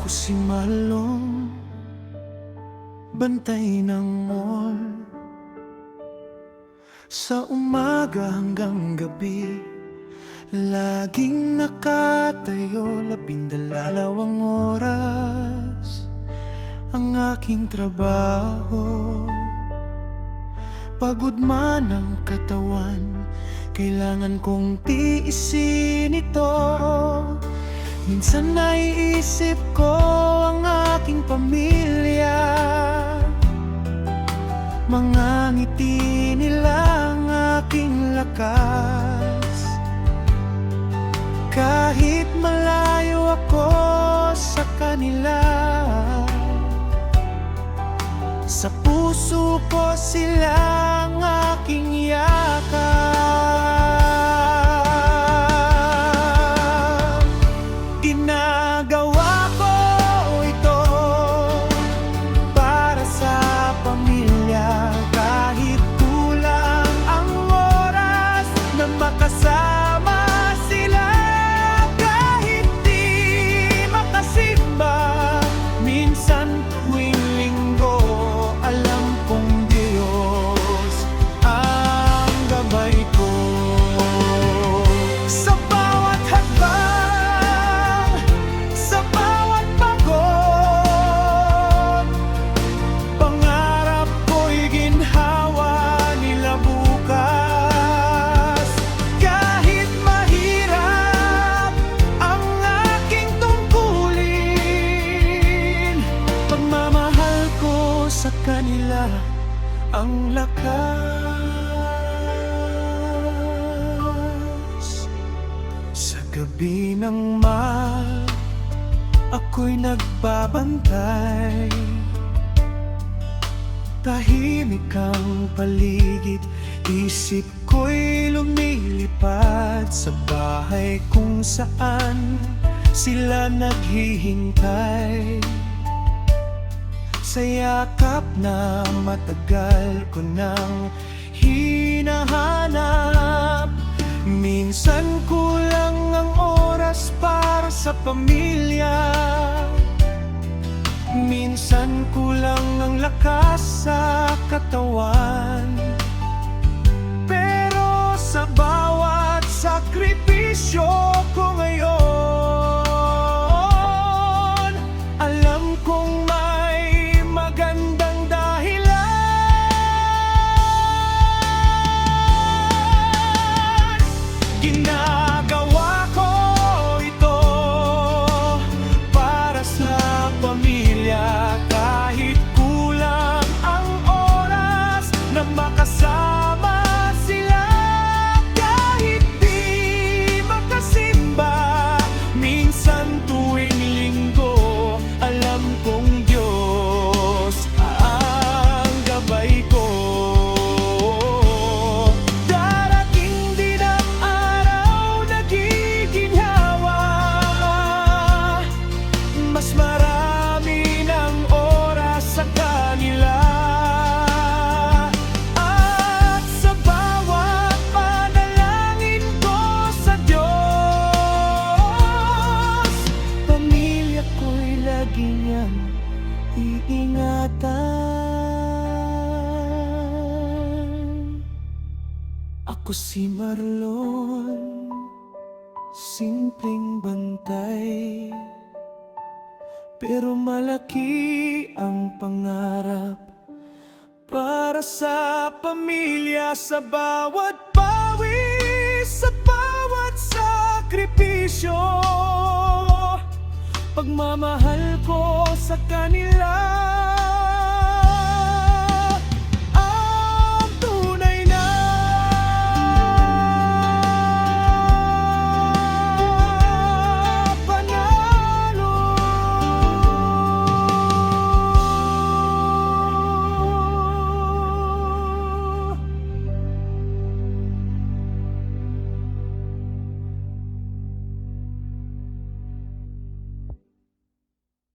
Ako si Marlon, bantay ng mall. Sa umaga hanggang gabi, laging nakatayo, 12 oras ang aking trabaho. Pagod man ang katawan, kailangan kong tiisin ito. Minsan naiisip ko ang aking pamilya, mga ngiti nila ang aking lakas. Kahit malayo ako sa kanila, sa puso ko sila ang aking yakap. Ginagawa ko ito para sa pamilya, kahit kulang ang oras na makasama sila. Kahit di makasimba minsan tuwing linggo, alam kong Diyos ang gabay ko. Sa bawat hakbang, sa bawat pagod, pangarap ko'y ginhawa nila bukas. Kahit mahirap ang aking tungkulin, pagmamahal ko sa kanila ang lakas. Sa gabi ng ako'y nagbabantay. Tahimik ang paligid, isip ko'y lumilipad sa bahay kung saan sila naghihintay. Sa yakap na matagal ko nang hinahanap, minsan kulang ang oras para sa pamilya, minsan kulang ang lakas sa katawan. Pero sa bawat sakripisyo ko ngayon, alam kong may magandang dahilan. Ginagawa ko ito para sa pamilya, kahit kulang ang oras na makasama sila. Kahit di makasimba minsan tuwing linggo, alam kong Diyos ang gabay ko. Darating din ang araw na giginhawa, mas marami ng oras sa kanila. At sa bawat panalangin ko sa Diyos, pamilya ko'y lagi niyang iingatan. Ako si Marlon, simpleng bantay, pero malaki ang pangarap para sa pamilya. Sa bawat pawis, sa bawat sakripisyo, pagmamahal ko sa kanila